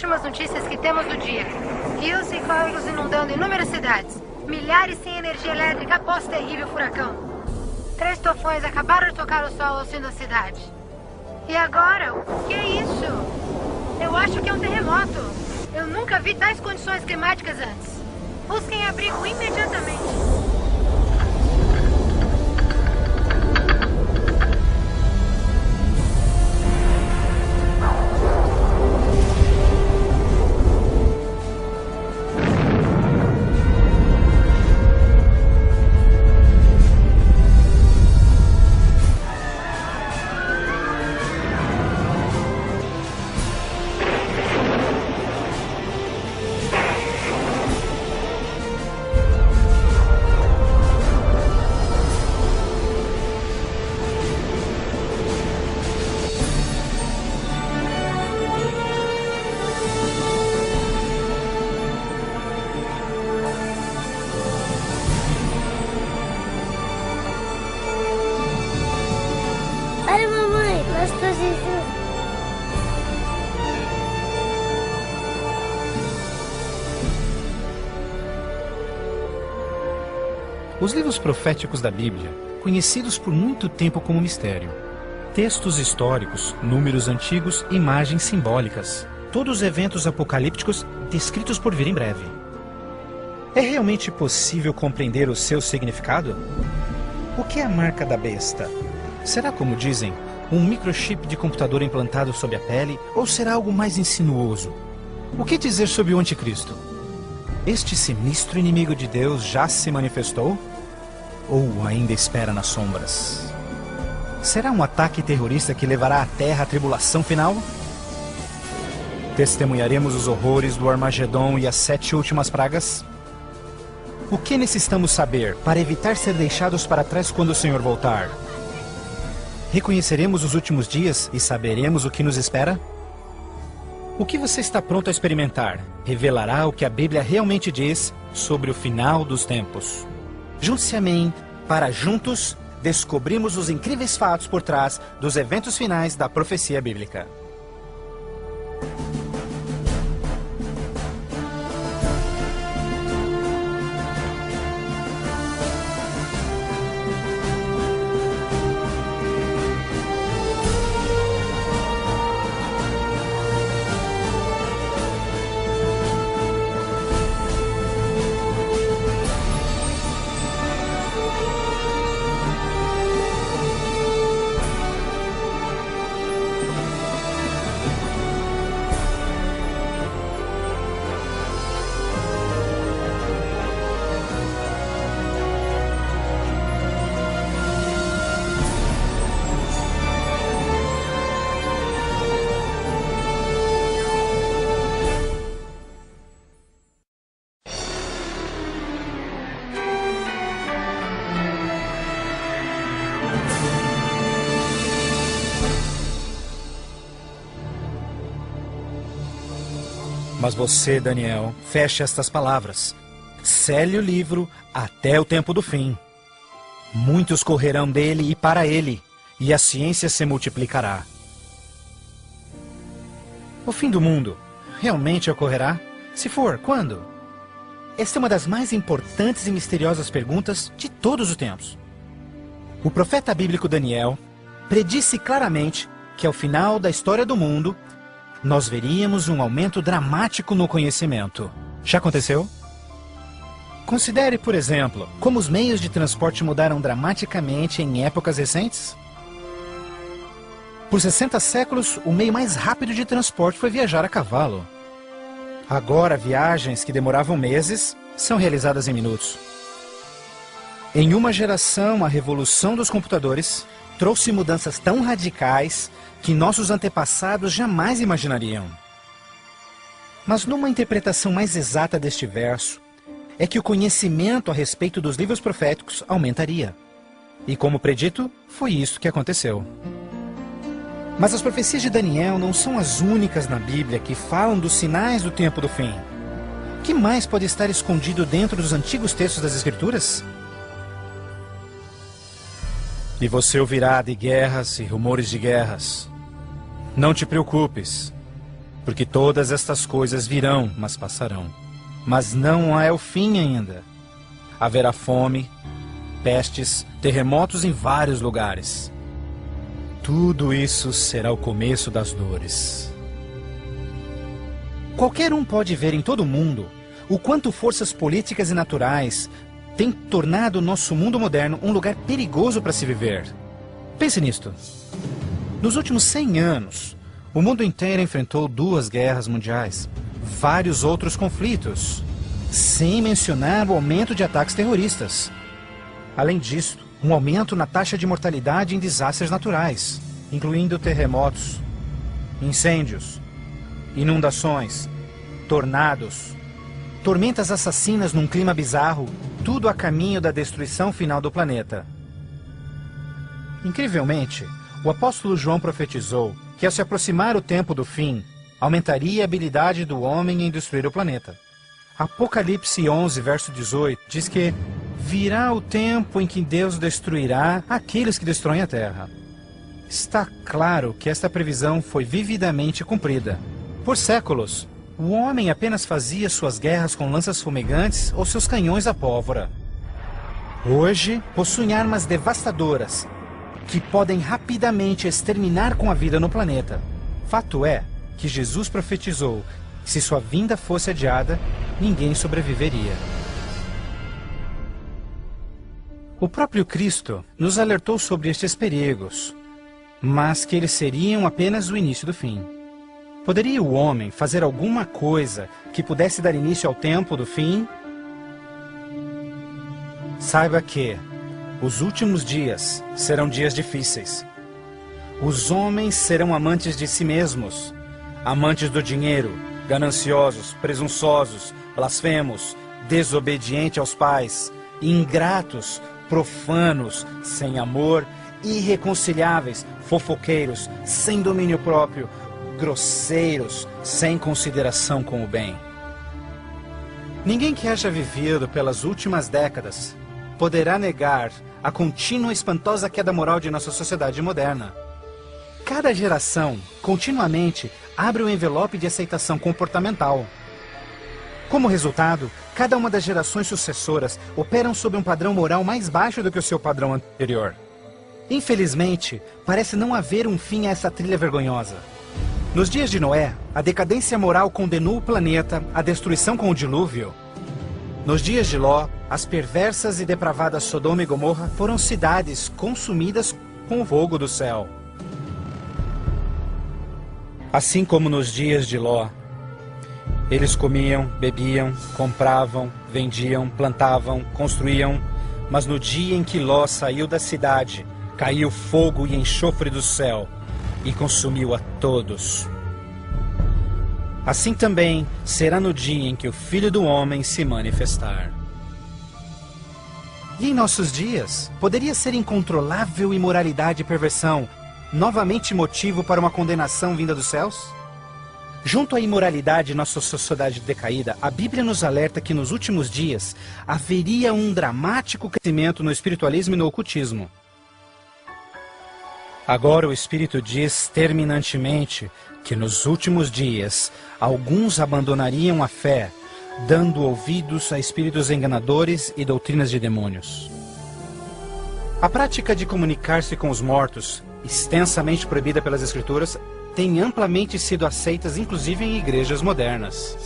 últimas notícias que temos do dia. Rios e córregos inundando inúmeras cidades. Milhares sem energia elétrica após terrível furacão. 3 tufões acabaram de tocar o solo ao sul da cidade. E agora? O que é isso? Eu acho que é um terremoto. Eu nunca vi tais condições climáticas antes. Busquem abrigo imediatamente. Olha, mamãe, nós Jesus. Os livros proféticos da Bíblia, conhecidos por muito tempo como mistério. Textos históricos, números antigos, imagens simbólicas. Todos eventos apocalípticos descritos por vir em breve. É realmente possível compreender o seu significado? O que é a marca da besta? Será, como dizem, um microchip de computador implantado sob a pele, ou será algo mais insinuoso? O que dizer sobre o anticristo? Este sinistro inimigo de Deus já se manifestou? Ou ainda espera nas sombras? Será um ataque terrorista que levará a Terra à tribulação final? Testemunharemos os horrores do Armagedon e as 7 últimas pragas? O que necessitamos saber para evitar ser deixados para trás quando o Senhor voltar? Reconheceremos os últimos dias e saberemos o que nos espera? O que você está pronto a experimentar revelará o que a Bíblia realmente diz sobre o final dos tempos. Junte-se a mim para juntos descobrirmos os incríveis fatos por trás dos eventos finais da profecia bíblica. Mas você, Daniel, feche estas palavras. Cele o livro até o tempo do fim. Muitos correrão dele e para ele, e a ciência se multiplicará. O fim do mundo realmente ocorrerá? Se for, quando? Esta é uma das mais importantes e misteriosas perguntas de todos os tempos. O profeta bíblico Daniel predisse claramente que ao final da história do mundo, nós veríamos um aumento dramático no conhecimento. Já aconteceu? Considere, por exemplo, como os meios de transporte mudaram dramaticamente em épocas recentes. Por 60 séculos, o meio mais rápido de transporte foi viajar a cavalo. Agora, viagens que demoravam meses são realizadas em minutos. Em uma geração, a revolução dos computadores trouxe mudanças tão radicais que nossos antepassados jamais imaginariam. Mas numa interpretação mais exata deste verso, é que o conhecimento a respeito dos livros proféticos aumentaria. E como predito, foi isso que aconteceu. Mas as profecias de Daniel não são as únicas na Bíblia que falam dos sinais do tempo do fim. O que mais pode estar escondido dentro dos antigos textos das Escrituras? E você ouvirá de guerras e rumores de guerras. Não te preocupes. Porque todas estas coisas virão, mas passarão. Mas não é o fim ainda. Haverá fome, pestes, terremotos em vários lugares. Tudo isso será o começo das dores. Qualquer um pode ver em todo o mundo o quanto forças políticas e naturais têm tornado o nosso mundo moderno um lugar perigoso para se viver. Pense nisto. Nos últimos 100 anos, o mundo inteiro enfrentou 2 guerras mundiais, vários outros conflitos, sem mencionar o aumento de ataques terroristas. Além disso, um aumento na taxa de mortalidade em desastres naturais, incluindo terremotos, incêndios, inundações, tornados, tormentas assassinas num clima bizarro, tudo a caminho da destruição final do planeta. Incrivelmente, o apóstolo João profetizou que ao se aproximar o tempo do fim, aumentaria a habilidade do homem em destruir o planeta. Apocalipse 11, verso 18, diz que virá o tempo em que Deus destruirá aqueles que destroem a terra. Está claro que esta previsão foi vividamente cumprida. Por séculos, o homem apenas fazia suas guerras com lanças fumegantes ou seus canhões à pólvora. Hoje, possuem armas devastadoras que podem rapidamente exterminar com a vida no planeta. Fato é que Jesus profetizou que se sua vinda fosse adiada, ninguém sobreviveria. O próprio Cristo nos alertou sobre estes perigos, mas que eles seriam apenas o início do fim. Poderia o homem fazer alguma coisa que pudesse dar início ao tempo do fim? Saiba que os últimos dias serão dias difíceis. Os homens serão amantes de si mesmos, amantes do dinheiro, gananciosos, presunçosos, blasfemos, desobedientes aos pais, ingratos, profanos, sem amor, irreconciliáveis, fofoqueiros, sem domínio próprio, grosseiros, sem consideração com o bem. Ninguém que haja vivido pelas últimas décadas poderá negar a contínua e espantosa queda moral de nossa sociedade moderna. Cada geração, continuamente, abre o envelope de aceitação comportamental. Como resultado, cada uma das gerações sucessoras operam sob um padrão moral mais baixo do que o seu padrão anterior. Infelizmente, parece não haver um fim a essa trilha vergonhosa. Nos dias de Noé, a decadência moral condenou o planeta à destruição com o dilúvio. Nos dias de Ló, as perversas e depravadas Sodoma e Gomorra foram cidades consumidas com o fogo do céu. Assim como nos dias de Ló, eles comiam, bebiam, compravam, vendiam, plantavam, construíam, mas no dia em que Ló saiu da cidade, caiu fogo e enxofre do céu e consumiu a todos. Assim também será no dia em que o Filho do Homem se manifestar. E em nossos dias, poderia ser incontrolável imoralidade e perversão novamente motivo para uma condenação vinda dos céus? Junto à imoralidade em nossa sociedade decaída, a Bíblia nos alerta que nos últimos dias haveria um dramático crescimento no espiritualismo e no ocultismo. Agora o Espírito diz terminantemente que nos últimos dias alguns abandonariam a fé, dando ouvidos a espíritos enganadores e doutrinas de demônios. A prática de comunicar-se com os mortos, extensamente proibida pelas Escrituras, tem amplamente sido aceitas inclusive em igrejas modernas.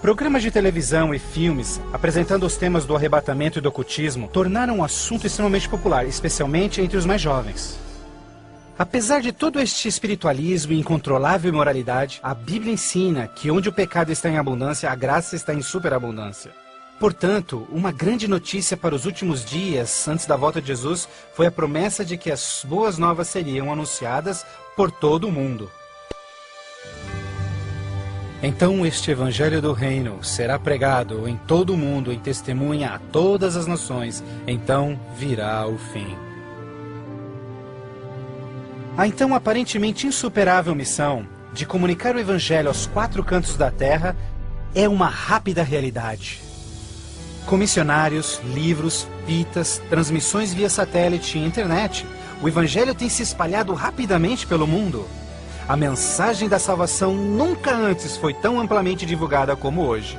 Programas de televisão e filmes apresentando os temas do arrebatamento e do ocultismo tornaram um assunto extremamente popular, especialmente entre os mais jovens. Apesar de todo este espiritualismo e incontrolável imoralidade, a Bíblia ensina que onde o pecado está em abundância, a graça está em superabundância. Portanto, uma grande notícia para os últimos dias, antes da volta de Jesus, foi a promessa de que as boas novas seriam anunciadas por todo o mundo. Então este evangelho do reino será pregado em todo o mundo em testemunha a todas as nações, então virá o fim. A então aparentemente insuperável missão de comunicar o evangelho aos 4 cantos da terra é uma rápida realidade. Com missionários, livros, fitas, transmissões via satélite e internet, o evangelho tem se espalhado rapidamente pelo mundo. a mensagem da salvação nunca antes foi tão amplamente divulgada como hoje.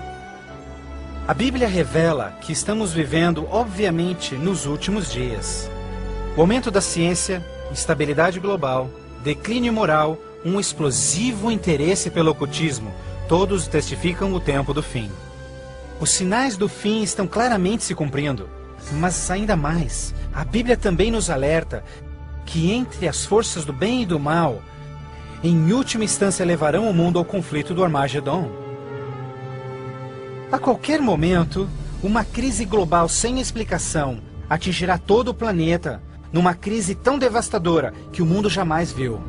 A Bíblia revela que estamos vivendo, obviamente, nos últimos dias. O aumento da ciência, instabilidade global, declínio moral, um explosivo interesse pelo ocultismo, todos testificam o tempo do fim. Os sinais do fim estão claramente se cumprindo, mas ainda mais, a Bíblia também nos alerta que entre as forças do bem e do mal, em última instância levarão o mundo ao conflito do Armagedon. A qualquer momento, uma crise global sem explicação atingirá todo o planeta, numa crise tão devastadora que o mundo jamais viu.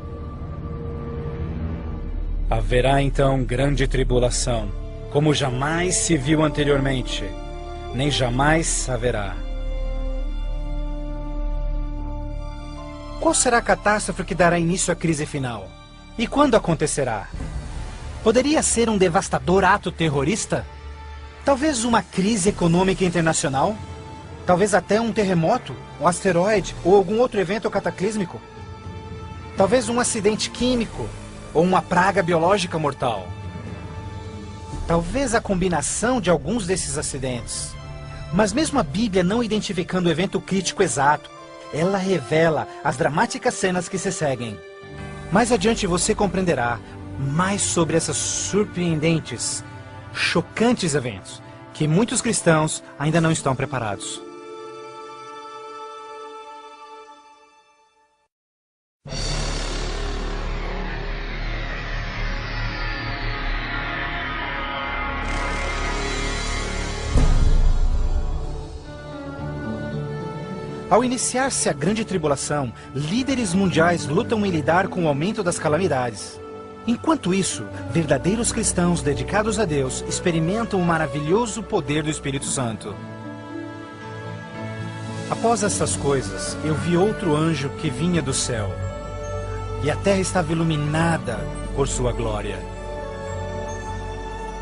Haverá então grande tribulação, como jamais se viu anteriormente, nem jamais haverá. Qual será a catástrofe que dará início à crise final? E quando acontecerá? Poderia ser um devastador ato terrorista? Talvez uma crise econômica internacional? Talvez até um terremoto, um asteroide ou algum outro evento cataclísmico? Talvez um acidente químico ou uma praga biológica mortal? Talvez a combinação de alguns desses acidentes. Mas mesmo a Bíblia não identificando o evento crítico exato, ela revela as dramáticas cenas que se seguem. Mais adiante você compreenderá mais sobre esses surpreendentes, chocantes eventos que muitos cristãos ainda não estão preparados. Ao iniciar-se a grande tribulação, líderes mundiais lutam em lidar com o aumento das calamidades. Enquanto isso, verdadeiros cristãos dedicados a Deus experimentam o maravilhoso poder do Espírito Santo. Após essas coisas, eu vi outro anjo que vinha do céu, e a terra estava iluminada por sua glória.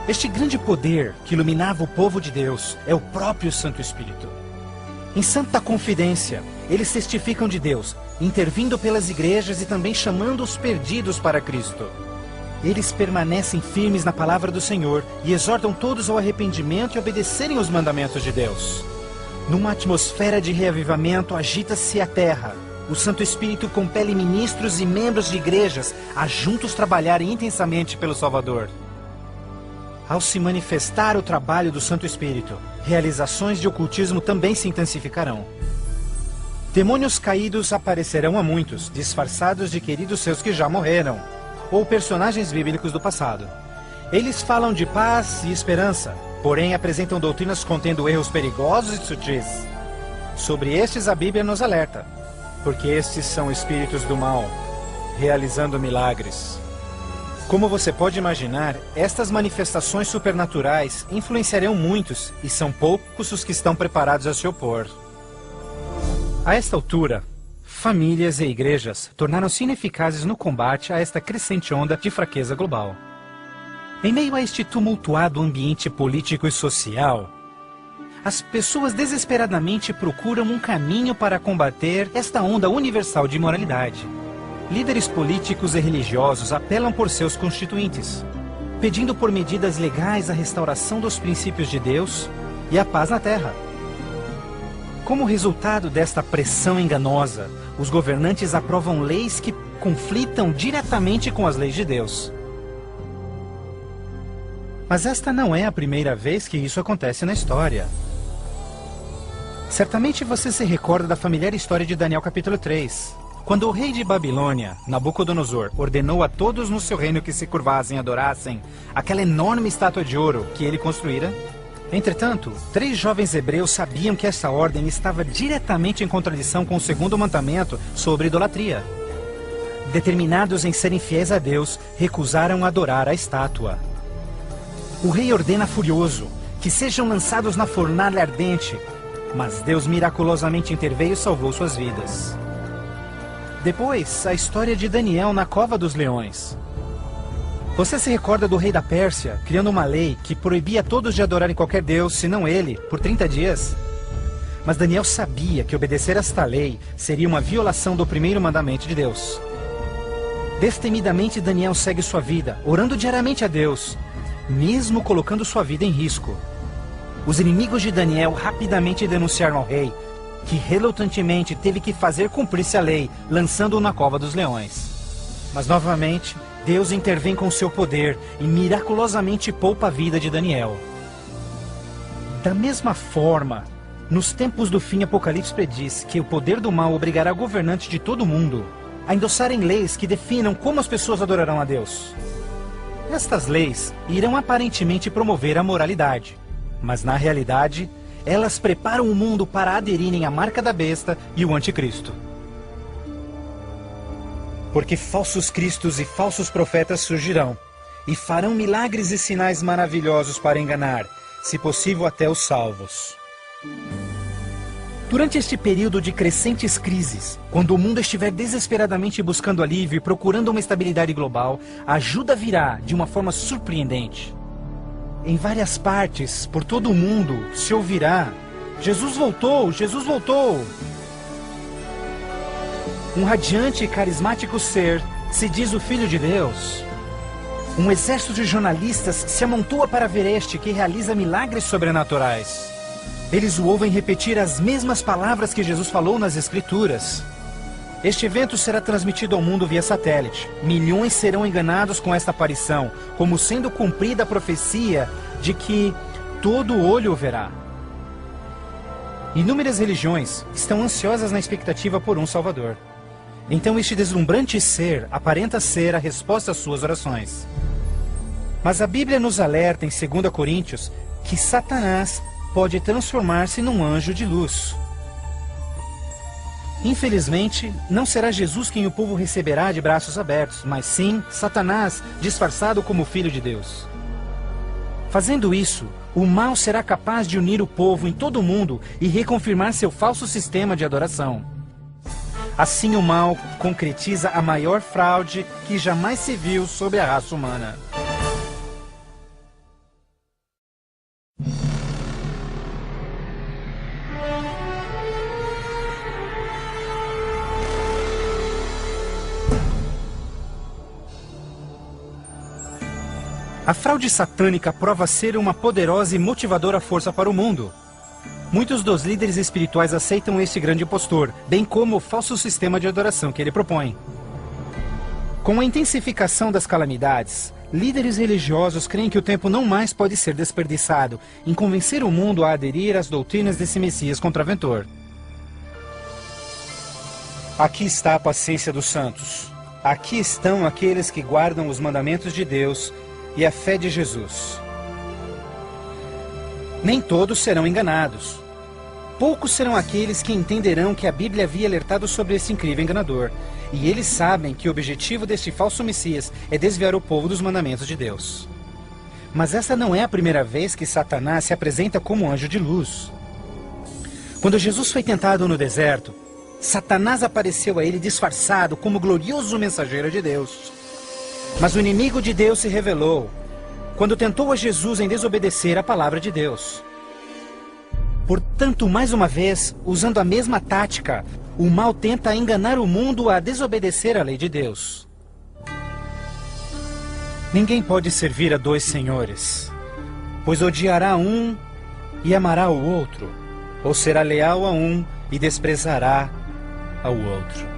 Este grande poder que iluminava o povo de Deus é o próprio Santo Espírito. Em santa confidência, eles testificam de Deus, intervindo pelas igrejas e também chamando os perdidos para Cristo. Eles permanecem firmes na palavra do Senhor e exortam todos ao arrependimento e obedecerem os mandamentos de Deus. Numa atmosfera de reavivamento, agita-se a terra. O Santo Espírito compele ministros e membros de igrejas a juntos trabalharem intensamente pelo Salvador. Ao se manifestar o trabalho do Santo Espírito, realizações de ocultismo também se intensificarão. Demônios caídos aparecerão a muitos, disfarçados de queridos seus que já morreram, ou personagens bíblicos do passado. Eles falam de paz e esperança, porém apresentam doutrinas contendo erros perigosos e sutis. Sobre estes a Bíblia nos alerta, porque estes são espíritos do mal, realizando milagres. Como você pode imaginar, estas manifestações supernaturais influenciarão muitos e são poucos os que estão preparados a se opor. A esta altura, famílias e igrejas tornaram-se ineficazes no combate a esta crescente onda de fraqueza global. Em meio a este tumultuado ambiente político e social, as pessoas desesperadamente procuram um caminho para combater esta onda universal de imoralidade. Líderes políticos e religiosos apelam por seus constituintes, pedindo por medidas legais a restauração dos princípios de Deus e a paz na terra. Como resultado desta pressão enganosa, os governantes aprovam leis que conflitam diretamente com as leis de Deus. Mas esta não é a primeira vez que isso acontece na história. Certamente você se recorda da familiar história de Daniel capítulo 3. Quando o rei de Babilônia, Nabucodonosor, ordenou a todos no seu reino que se curvassem e adorassem aquela enorme estátua de ouro que ele construíra. Entretanto, 3 jovens hebreus sabiam que essa ordem estava diretamente em contradição com o segundo mandamento sobre idolatria. Determinados em serem fiéis a Deus, recusaram adorar a estátua. O rei ordena furioso que sejam lançados na fornalha ardente, mas Deus miraculosamente interveio e salvou suas vidas. Depois, a história de Daniel na cova dos leões. Você se recorda do rei da Pérsia, criando uma lei que proibia todos de adorarem qualquer deus, senão ele, por 30 dias? Mas Daniel sabia que obedecer esta lei seria uma violação do primeiro mandamento de Deus. Destemidamente, Daniel segue sua vida, orando diariamente a Deus, mesmo colocando sua vida em risco. Os inimigos de Daniel rapidamente denunciaram ao rei, que relutantemente teve que fazer cumprir-se a lei, lançando-o na cova dos leões. Mas novamente, Deus intervém com seu poder e miraculosamente poupa a vida de Daniel. Da mesma forma, nos tempos do fim, Apocalipse prediz que o poder do mal obrigará governantes de todo o mundo a endossarem leis que definam como as pessoas adorarão a Deus. Estas leis irão aparentemente promover a moralidade, mas na realidade, elas preparam o mundo para aderirem à marca da besta e o anticristo. Porque falsos cristos e falsos profetas surgirão e farão milagres e sinais maravilhosos para enganar, se possível até os salvos. Durante este período de crescentes crises, quando o mundo estiver desesperadamente buscando alívio e procurando uma estabilidade global, a ajuda virá de uma forma surpreendente. Em várias partes, por todo o mundo, se ouvirá: Jesus voltou! Jesus voltou! Um radiante e carismático ser se diz o Filho de Deus. Um exército de jornalistas se amontoa para ver este que realiza milagres sobrenaturais. Eles o ouvem repetir as mesmas palavras que Jesus falou nas Escrituras. Este evento será transmitido ao mundo via satélite. Milhões serão enganados com esta aparição, como sendo cumprida a profecia de que todo olho o verá. Inúmeras religiões estão ansiosas na expectativa por um Salvador. Então este deslumbrante ser aparenta ser a resposta às suas orações. Mas a Bíblia nos alerta em 2 Coríntios que Satanás pode transformar-se num anjo de luz. Infelizmente, não será Jesus quem o povo receberá de braços abertos, mas sim Satanás, disfarçado como Filho de Deus. Fazendo isso, o mal será capaz de unir o povo em todo o mundo e reconfirmar seu falso sistema de adoração. Assim, o mal concretiza a maior fraude que jamais se viu sobre a raça humana. A fraude satânica prova ser uma poderosa e motivadora força para o mundo. Muitos dos líderes espirituais aceitam este grande impostor, bem como o falso sistema de adoração que ele propõe. Com a intensificação das calamidades, líderes religiosos creem que o tempo não mais pode ser desperdiçado em convencer o mundo a aderir às doutrinas desse Messias contraventor. Aqui está a paciência dos santos. Aqui estão aqueles que guardam os mandamentos de Deus e a fé de Jesus. Nem todos serão enganados. Poucos serão aqueles que entenderão que a Bíblia havia alertado sobre esse incrível enganador. E eles sabem que o objetivo deste falso Messias é desviar o povo dos mandamentos de Deus. Mas essa não é a primeira vez que Satanás se apresenta como anjo de luz. Quando Jesus foi tentado no deserto, Satanás apareceu a ele disfarçado como glorioso mensageiro de Deus. Mas o inimigo de Deus se revelou quando tentou a Jesus em desobedecer a palavra de Deus. Portanto, mais uma vez, usando a mesma tática, o mal tenta enganar o mundo a desobedecer a lei de Deus. Ninguém pode servir a dois senhores, pois odiará um e amará o outro, ou será leal a um e desprezará ao outro.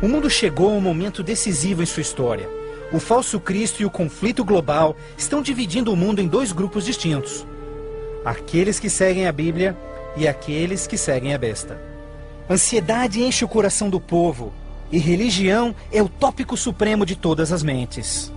O mundo chegou a um momento decisivo em sua história. O falso Cristo e o conflito global estão dividindo o mundo em dois grupos distintos: aqueles que seguem a Bíblia e aqueles que seguem a besta. Ansiedade enche o coração do povo, e religião é o tópico supremo de todas as mentes.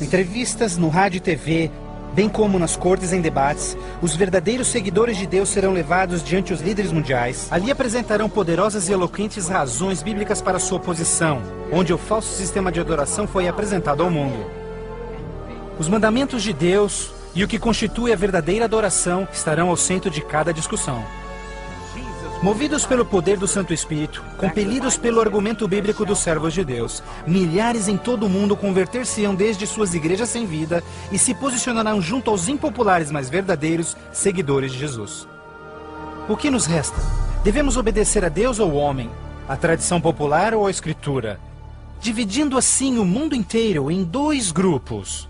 Entrevistas no rádio e TV, bem como nas cortes em debates, os verdadeiros seguidores de Deus serão levados diante os líderes mundiais. Ali apresentarão poderosas e eloquentes razões bíblicas para sua oposição, onde o falso sistema de adoração foi apresentado ao mundo. Os mandamentos de Deus e o que constitui a verdadeira adoração estarão ao centro de cada discussão. Movidos pelo poder do Santo Espírito, compelidos pelo argumento bíblico dos servos de Deus, milhares em todo o mundo converter-se-ão desde suas igrejas sem vida e se posicionarão junto aos impopulares, mas verdadeiros seguidores de Jesus. O que nos resta? Devemos obedecer a Deus ou ao homem? A tradição popular ou a escritura? Dividindo assim o mundo inteiro em dois grupos.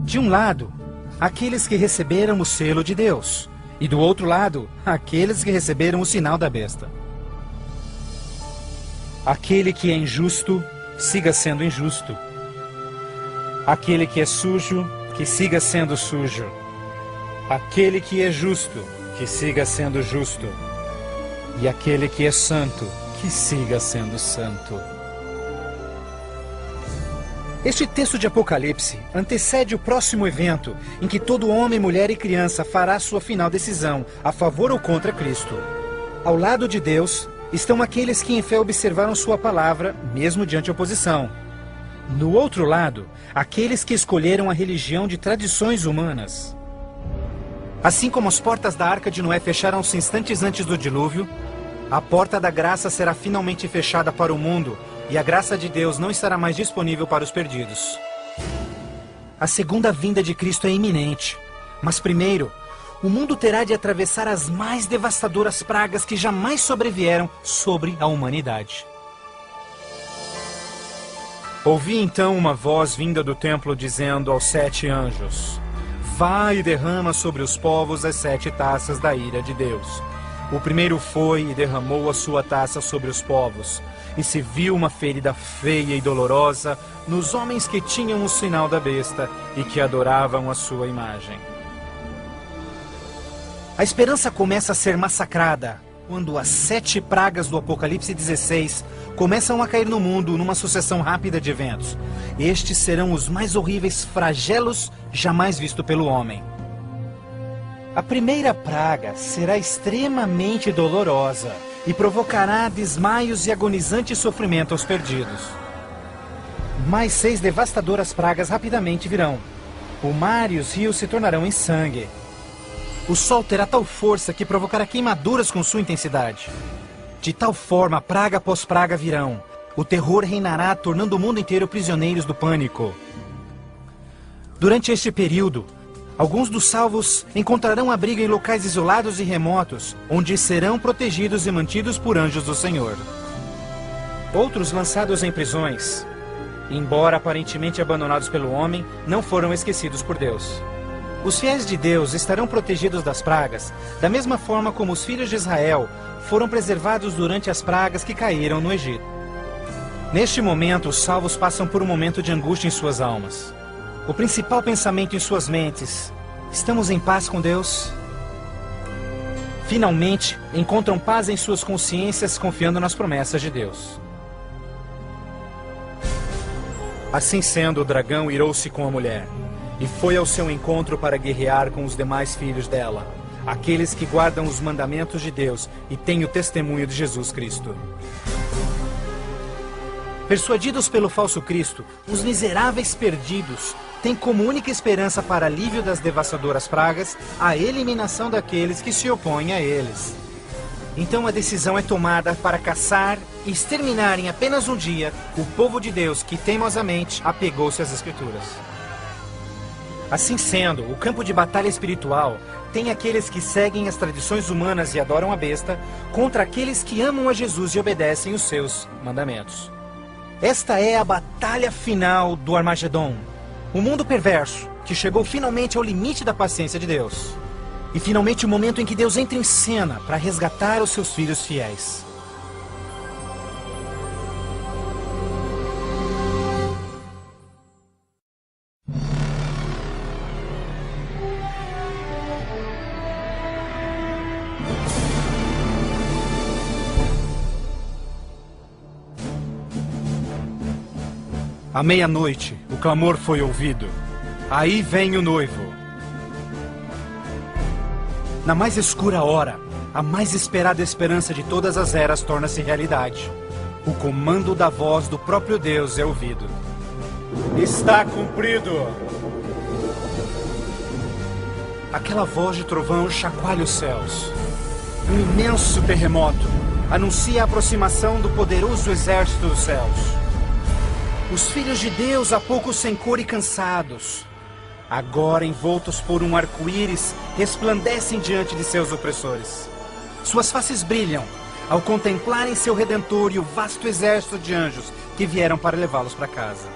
De um lado, aqueles que receberam o selo de Deus. E do outro lado, aqueles que receberam o sinal da besta. Aquele que é injusto, siga sendo injusto. Aquele que é sujo, que siga sendo sujo. Aquele que é justo, que siga sendo justo. E aquele que é santo, que siga sendo santo. Este texto de Apocalipse antecede o próximo evento em que todo homem, mulher e criança fará sua final decisão, a favor ou contra Cristo. Ao lado de Deus estão aqueles que em fé observaram sua palavra, mesmo diante oposição. No outro lado, aqueles que escolheram a religião de tradições humanas. Assim como as portas da Arca de Noé fecharam-se instantes antes do dilúvio, a porta da graça será finalmente fechada para o mundo e a graça de Deus não estará mais disponível para os perdidos. A segunda vinda de Cristo é iminente, mas primeiro, o mundo terá de atravessar as mais devastadoras pragas que jamais sobrevieram sobre a humanidade. Ouvi então uma voz vinda do templo dizendo aos 7 anjos: Vai e derrama sobre os povos as 7 taças da ira de Deus. O primeiro foi e derramou a sua taça sobre os povos, e se viu uma ferida feia e dolorosa nos homens que tinham o sinal da besta e que adoravam a sua imagem. A esperança começa a ser massacrada quando as 7 pragas do Apocalipse 16 começam a cair no mundo numa sucessão rápida de eventos. Estes serão os mais horríveis flagelos jamais vistos pelo homem. A primeira praga será extremamente dolorosa e provocará desmaios e agonizante sofrimento aos perdidos. Mais 6 devastadoras pragas rapidamente virão. O mar e os rios se tornarão em sangue. O sol terá tal força que provocará queimaduras com sua intensidade. De tal forma, praga após praga virão. O terror reinará, tornando o mundo inteiro prisioneiros do pânico. Durante este período, alguns dos salvos encontrarão abrigo em locais isolados e remotos, onde serão protegidos e mantidos por anjos do Senhor. Outros, lançados em prisões, embora aparentemente abandonados pelo homem, não foram esquecidos por Deus. Os fiéis de Deus estarão protegidos das pragas, da mesma forma como os filhos de Israel foram preservados durante as pragas que caíram no Egito. Neste momento, os salvos passam por um momento de angústia em suas almas. O principal pensamento em suas mentes: estamos em paz com Deus? Finalmente, encontram paz em suas consciências, confiando nas promessas de Deus. Assim sendo, o dragão irou-se com a mulher e foi ao seu encontro para guerrear com os demais filhos dela, aqueles que guardam os mandamentos de Deus e têm o testemunho de Jesus Cristo. Persuadidos pelo falso Cristo, os miseráveis perdidos têm como única esperança para alívio das devastadoras pragas a eliminação daqueles que se opõem a eles. Então a decisão é tomada para caçar e exterminar em apenas um dia o povo de Deus que teimosamente apegou-se às Escrituras. Assim sendo, o campo de batalha espiritual tem aqueles que seguem as tradições humanas e adoram a besta contra aqueles que amam a Jesus e obedecem os seus mandamentos. Esta é a batalha final do Armagedon, o mundo perverso que chegou finalmente ao limite da paciência de Deus. E finalmente o momento em que Deus entra em cena para resgatar os seus filhos fiéis. À meia-noite, o clamor foi ouvido. Aí vem o noivo. Na mais escura hora, a mais esperada esperança de todas as eras torna-se realidade. O comando da voz do próprio Deus é ouvido. Está cumprido! Aquela voz de trovão chacoalha os céus. Um imenso terremoto anuncia a aproximação do poderoso exército dos céus. Os filhos de Deus, há pouco sem cor e cansados, agora envoltos por um arco-íris, resplandecem diante de seus opressores. Suas faces brilham, ao contemplarem seu Redentor e o vasto exército de anjos que vieram para levá-los para casa.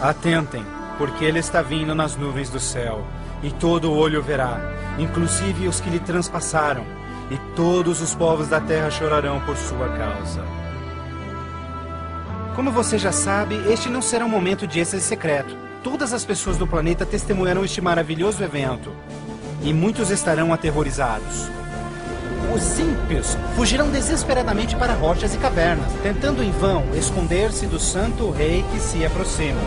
Atentem, porque ele está vindo nas nuvens do céu, e todo olho verá, inclusive os que lhe transpassaram, e todos os povos da terra chorarão por sua causa. Como você já sabe, este não será um momento de êxtase secreto. Todas as pessoas do planeta testemunharão este maravilhoso evento, e muitos estarão aterrorizados. Os ímpios fugirão desesperadamente para rochas e cavernas, tentando em vão esconder-se do santo rei que se aproxima.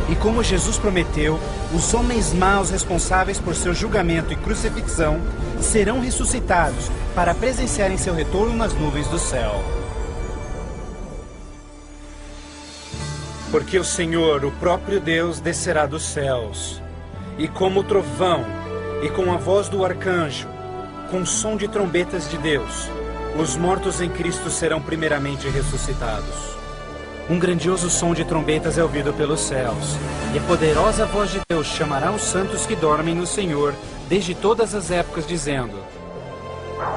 E como Jesus prometeu, os homens maus responsáveis por seu julgamento e crucifixão serão ressuscitados para presenciarem seu retorno nas nuvens do céu. Porque o Senhor, o próprio Deus, descerá dos céus, e como trovão, e com a voz do arcanjo, com som de trombetas de Deus, os mortos em Cristo serão primeiramente ressuscitados. Um grandioso som de trombetas é ouvido pelos céus, e a poderosa voz de Deus chamará os santos que dormem no Senhor desde todas as épocas, dizendo: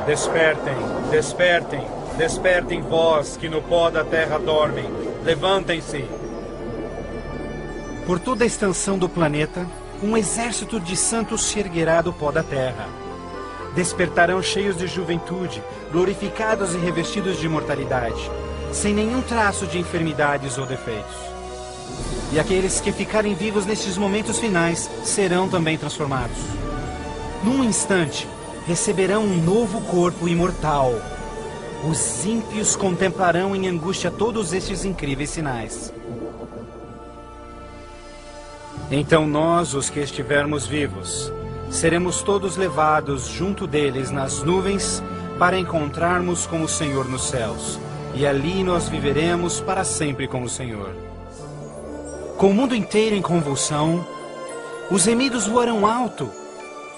Despertem, despertem, despertem vós que no pó da terra dormem, levantem-se. Por toda a extensão do planeta, um exército de santos se erguerá do pó da terra. Despertarão cheios de juventude, glorificados e revestidos de imortalidade, sem nenhum traço de enfermidades ou defeitos. E aqueles que ficarem vivos nestes momentos finais serão também transformados. Num instante, receberão um novo corpo imortal. Os ímpios contemplarão em angústia todos estes incríveis sinais. Então nós, os que estivermos vivos, seremos todos levados junto deles nas nuvens para encontrarmos com o Senhor nos céus. E ali nós viveremos para sempre com o Senhor. Com o mundo inteiro em convulsão, os remidos voarão alto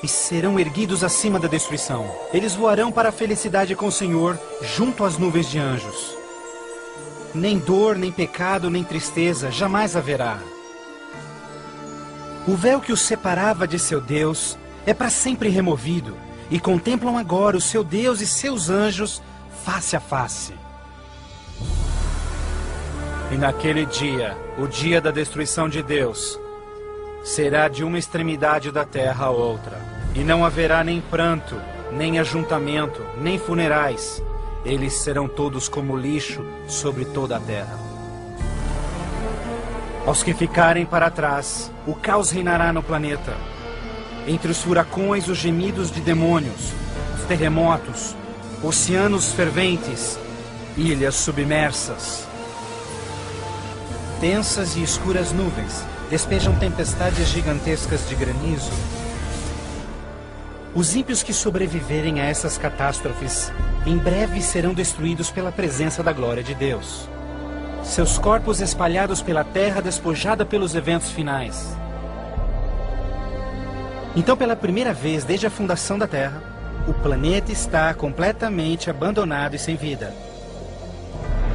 e serão erguidos acima da destruição. Eles voarão para a felicidade com o Senhor junto às nuvens de anjos. Nem dor, nem pecado, nem tristeza jamais haverá. O véu que os separava de seu Deus é para sempre removido, e contemplam agora o seu Deus e seus anjos face a face. E naquele dia, o dia da destruição de Deus, será de uma extremidade da terra a outra, e não haverá nem pranto, nem ajuntamento, nem funerais. Eles serão todos como lixo sobre toda a terra. Aos que ficarem para trás, o caos reinará no planeta. Entre os furacões, os gemidos de demônios, os terremotos, oceanos ferventes, ilhas submersas. Densas e escuras nuvens despejam tempestades gigantescas de granizo. Os ímpios que sobreviverem a essas catástrofes, em breve serão destruídos pela presença da glória de Deus. Seus corpos espalhados pela terra despojada pelos eventos finais. Então, pela primeira vez desde a fundação da Terra, o planeta está completamente abandonado e sem vida.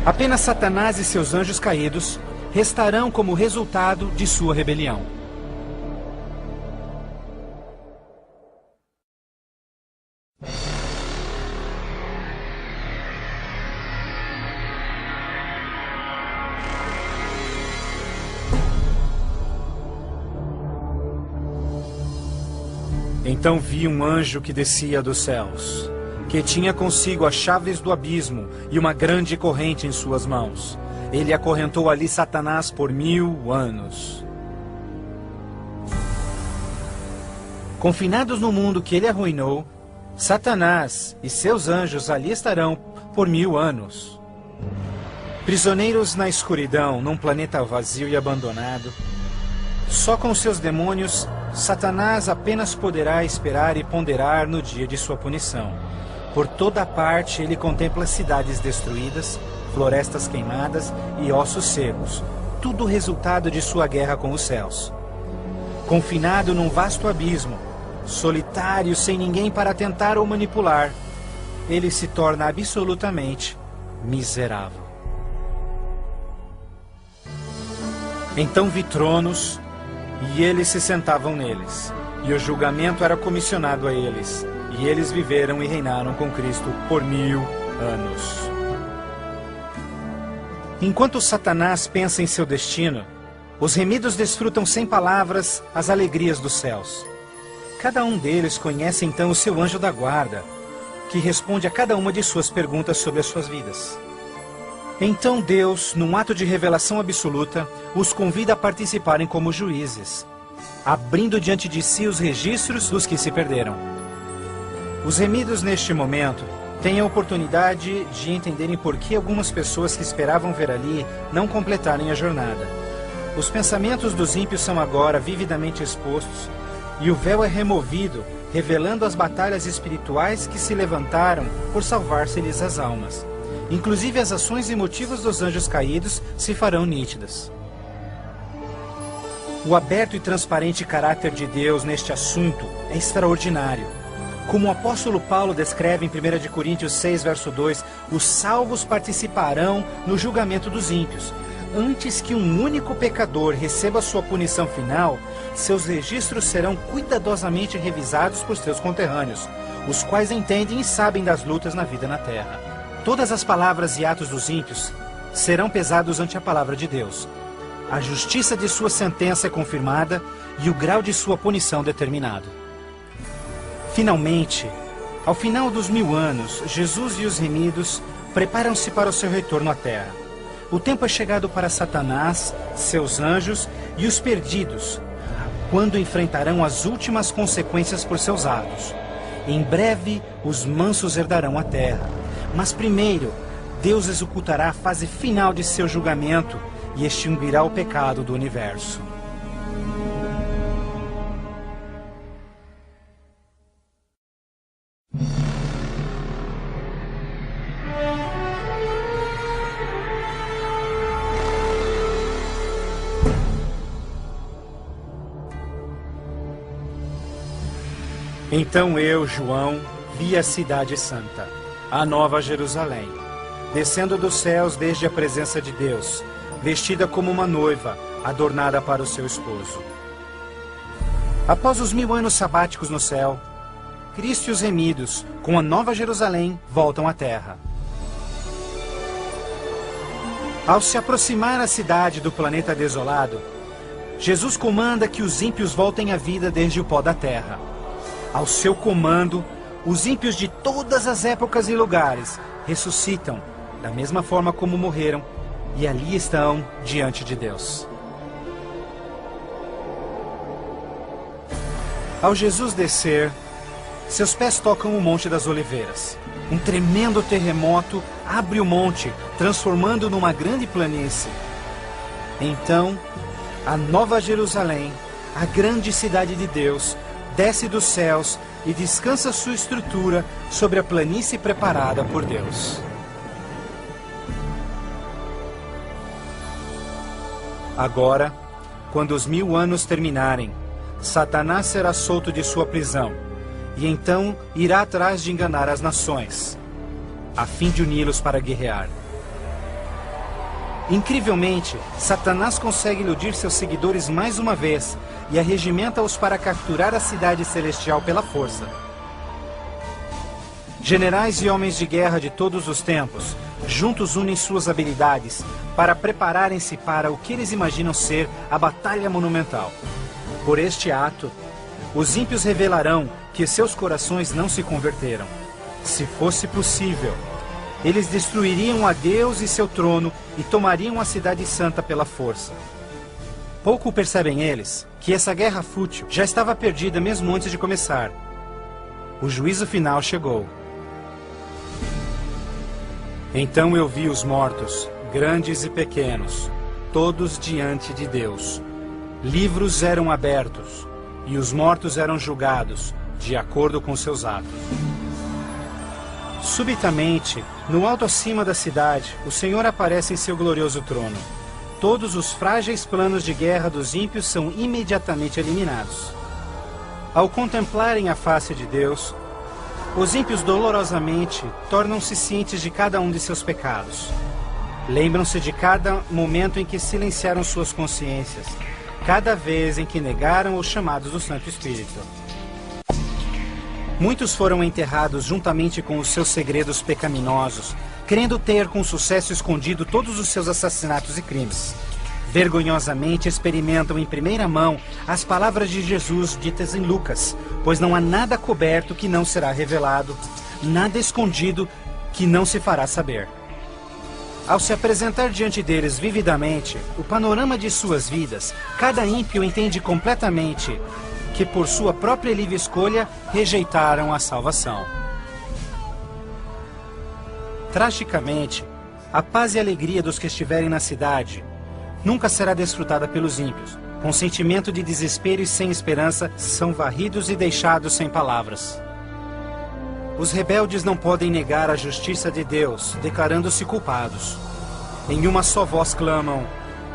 Apenas Satanás e seus anjos caídos restarão como resultado de sua rebelião. Então vi um anjo que descia dos céus, que tinha consigo as chaves do abismo e uma grande corrente em suas mãos. Ele acorrentou ali Satanás por 1000 anos. Confinados no mundo que ele arruinou, Satanás e seus anjos ali estarão por 1000 anos. Prisioneiros na escuridão, num planeta vazio e abandonado, só com seus demônios, Satanás apenas poderá esperar e ponderar no dia de sua punição. Por toda parte ele contempla cidades destruídas, florestas queimadas e ossos secos, tudo resultado de sua guerra com os céus. Confinado num vasto abismo, solitário, sem ninguém para tentar ou manipular, ele se torna absolutamente miserável. Então vi tronos, e eles se sentavam neles, e o julgamento era comissionado a eles, E eles viveram e reinaram com Cristo por 1000 anos. Enquanto Satanás pensa em seu destino, os remidos desfrutam sem palavras as alegrias dos céus. Cada um deles conhece então o seu anjo da guarda, que responde a cada uma de suas perguntas sobre as suas vidas. Então Deus, num ato de revelação absoluta, os convida a participarem como juízes, abrindo diante de si os registros dos que se perderam. Os remidos neste momento têm a oportunidade de entenderem por que algumas pessoas que esperavam ver ali não completarem a jornada. Os pensamentos dos ímpios são agora vividamente expostos e o véu é removido, revelando as batalhas espirituais que se levantaram por salvar-se-lhes as almas. Inclusive as ações e motivos dos anjos caídos se farão nítidas. O aberto e transparente caráter de Deus neste assunto é extraordinário. Como o apóstolo Paulo descreve em 1 Coríntios 6, verso 2, os salvos participarão no julgamento dos ímpios. Antes que um único pecador receba sua punição final, seus registros serão cuidadosamente revisados por seus conterrâneos, os quais entendem e sabem das lutas na vida na terra. Todas as palavras e atos dos ímpios serão pesados ante a palavra de Deus. A justiça de sua sentença é confirmada e o grau de sua punição determinado. Finalmente, ao final dos 1000 anos, Jesus e os remidos preparam-se para o seu retorno à terra. O tempo é chegado para Satanás, seus anjos e os perdidos, quando enfrentarão as últimas consequências por seus atos. Em breve, os mansos herdarão a terra. Mas primeiro, Deus executará a fase final de seu julgamento e extinguirá o pecado do universo. Então eu, João, vi a cidade santa, a nova Jerusalém, descendo dos céus desde a presença de Deus, vestida como uma noiva, adornada para o seu esposo. Após os 1000 anos sabáticos no céu, Cristo e os remidos, com a nova Jerusalém, voltam à terra. Ao se aproximar a cidade do planeta desolado, Jesus comanda que os ímpios voltem à vida desde o pó da terra. Ao seu comando, os ímpios de todas as épocas e lugares ressuscitam, da mesma forma como morreram, e ali estão diante de Deus. Ao Jesus descer, seus pés tocam o Monte das Oliveiras. Um tremendo terremoto abre o monte, transformando numa grande planície. Então, a nova Jerusalém, a grande cidade de Deus, desce dos céus e descansa sua estrutura sobre a planície preparada por Deus. Agora, quando os 1000 anos terminarem, Satanás será solto de sua prisão, e então irá atrás de enganar as nações, a fim de uni-los para guerrear. Incrivelmente, Satanás consegue iludir seus seguidores mais uma vez e arregimenta-os para capturar a cidade celestial pela força. Generais e homens de guerra de todos os tempos, juntos unem suas habilidades para prepararem-se para o que eles imaginam ser a batalha monumental. Por este ato, os ímpios revelarão que seus corações não se converteram. Se fosse possível, eles destruiriam a Deus e seu trono e tomariam a cidade santa pela força. Pouco percebem eles que essa guerra fútil já estava perdida mesmo antes de começar. O juízo final chegou. Então eu vi os mortos, grandes e pequenos, todos diante de Deus. Livros eram abertos, e os mortos eram julgados, de acordo com seus atos. Subitamente, no alto acima da cidade, o Senhor aparece em seu glorioso trono. Todos os frágeis planos de guerra dos ímpios são imediatamente eliminados. Ao contemplarem a face de Deus, os ímpios dolorosamente tornam-se cientes de cada um de seus pecados. Lembram-se de cada momento em que silenciaram suas consciências, cada vez em que negaram os chamados do Santo Espírito. Muitos foram enterrados juntamente com os seus segredos pecaminosos, querendo ter com sucesso escondido todos os seus assassinatos e crimes. Vergonhosamente experimentam em primeira mão as palavras de Jesus ditas em Lucas, pois não há nada coberto que não será revelado, nada escondido que não se fará saber. Ao se apresentar diante deles vividamente o panorama de suas vidas, cada ímpio entende completamente que por sua própria livre escolha rejeitaram a salvação. Tragicamente, a paz e alegria dos que estiverem na cidade nunca será desfrutada pelos ímpios. Com sentimento de desespero e sem esperança, são varridos e deixados sem palavras. Os rebeldes não podem negar a justiça de Deus, declarando-se culpados. Em uma só voz clamam: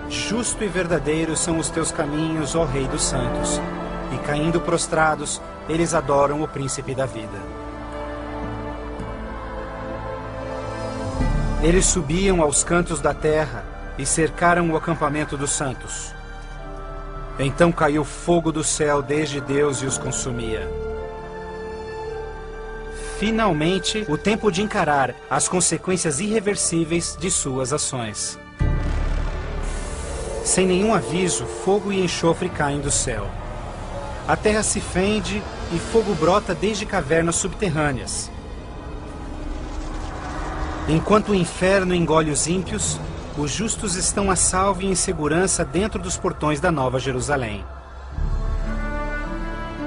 justo e verdadeiro são os teus caminhos, ó Rei dos Santos. E caindo prostrados, eles adoram o Príncipe da Vida. Eles subiam aos cantos da terra e cercaram o acampamento dos santos. Então caiu fogo do céu desde Deus e os consumia. Finalmente, o tempo de encarar as consequências irreversíveis de suas ações. Sem nenhum aviso, fogo e enxofre caem do céu. A terra se fende e fogo brota desde cavernas subterrâneas. Enquanto o inferno engole os ímpios, os justos estão a salvo e em segurança dentro dos portões da Nova Jerusalém.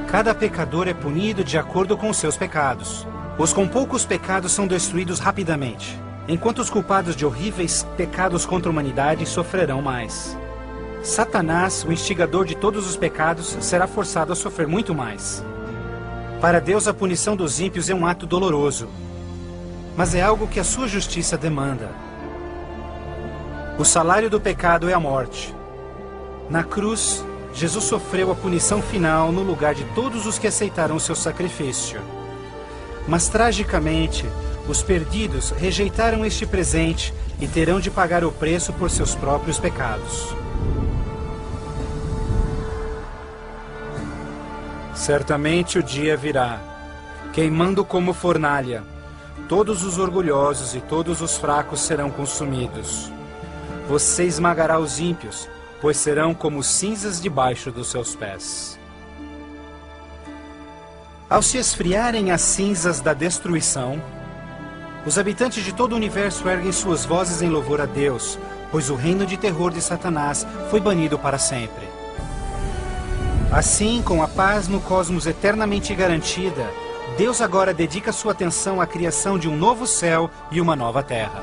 Cada pecador é punido de acordo com os seus pecados. Os com poucos pecados são destruídos rapidamente, enquanto os culpados de horríveis pecados contra a humanidade sofrerão mais. Satanás, o instigador de todos os pecados, será forçado a sofrer muito mais. Para Deus, a punição dos ímpios é um ato doloroso, mas é algo que a sua justiça demanda. O salário do pecado é a morte. Na cruz, Jesus sofreu a punição final no lugar de todos os que aceitaram o seu sacrifício. Mas, tragicamente, os perdidos rejeitaram este presente e terão de pagar o preço por seus próprios pecados. Certamente o dia virá, queimando como fornalha. Todos os orgulhosos e todos os fracos serão consumidos. Você esmagará os ímpios, pois serão como cinzas debaixo dos seus pés. Ao se esfriarem as cinzas da destruição, os habitantes de todo o universo erguem suas vozes em louvor a Deus, pois o reino de terror de Satanás foi banido para sempre. Assim, com a paz no cosmos eternamente garantida, Deus agora dedica sua atenção à criação de um novo céu e uma nova terra.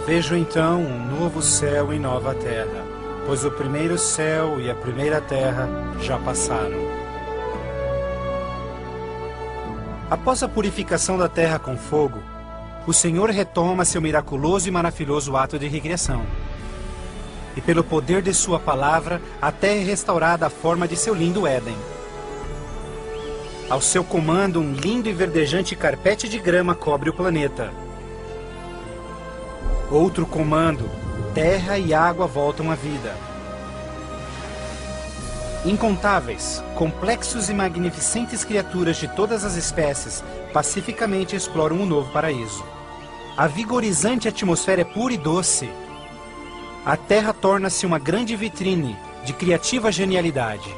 Vejo então um novo céu e nova terra, pois o primeiro céu e a primeira terra já passaram. Após a purificação da terra com fogo, o Senhor retoma seu miraculoso e maravilhoso ato de recriação. E pelo poder de sua palavra, a terra é restaurada à forma de seu lindo Éden. Ao seu comando, um lindo e verdejante carpete de grama cobre o planeta. Outro comando, terra e água voltam à vida. Incontáveis, complexos e magnificentes criaturas de todas as espécies pacificamente exploram um novo paraíso. A vigorizante atmosfera é pura e doce. A terra torna-se uma grande vitrine de criativa genialidade.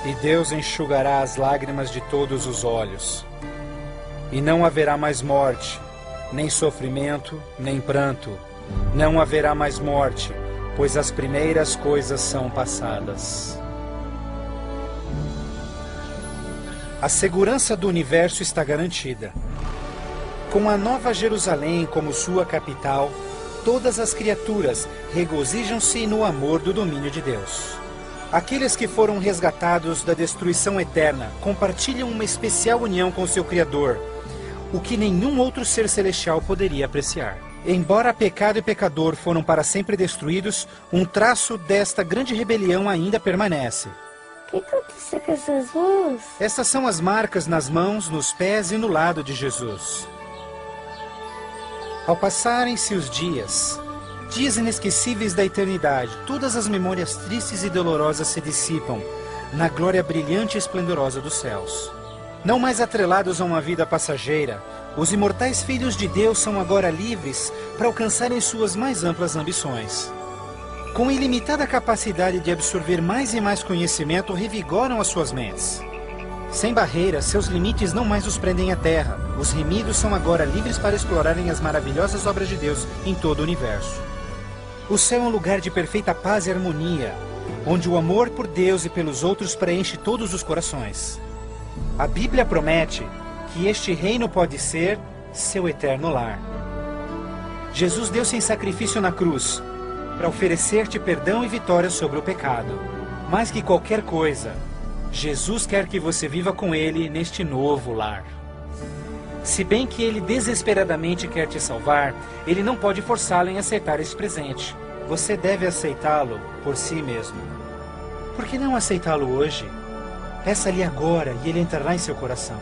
E Deus enxugará as lágrimas de todos os olhos. E não haverá mais morte, nem sofrimento, nem pranto. Não haverá mais morte, pois as primeiras coisas são passadas. A segurança do universo está garantida. Com a Nova Jerusalém como sua capital, todas as criaturas regozijam-se no amor do domínio de Deus. Aqueles que foram resgatados da destruição eterna compartilham uma especial união com seu Criador, o que nenhum outro ser celestial poderia apreciar. Embora pecado e pecador foram para sempre destruídos, um traço desta grande rebelião ainda permanece. O que aconteceu com essas mãos? Estas são as marcas nas mãos, nos pés e no lado de Jesus. Ao passarem-se os dias inesquecíveis da eternidade, todas as memórias tristes e dolorosas se dissipam na glória brilhante e esplendorosa dos céus. Não mais atrelados a uma vida passageira, os imortais filhos de Deus são agora livres para alcançarem suas mais amplas ambições. Com ilimitada capacidade de absorver mais e mais conhecimento, revigoram as suas mentes. Sem barreiras, seus limites não mais os prendem à terra. Os remidos são agora livres para explorarem as maravilhosas obras de Deus em todo o universo. O céu é um lugar de perfeita paz e harmonia, onde o amor por Deus e pelos outros preenche todos os corações. A Bíblia promete que este reino pode ser seu eterno lar. Jesus deu-se em sacrifício na cruz para oferecer-te perdão e vitória sobre o pecado. Mais que qualquer coisa, Jesus quer que você viva com Ele neste novo lar. Se bem que Ele desesperadamente quer te salvar, Ele não pode forçá-lo em aceitar esse presente. Você deve aceitá-lo por si mesmo. Por que não aceitá-lo hoje? Peça-lhe agora e Ele entrará em seu coração.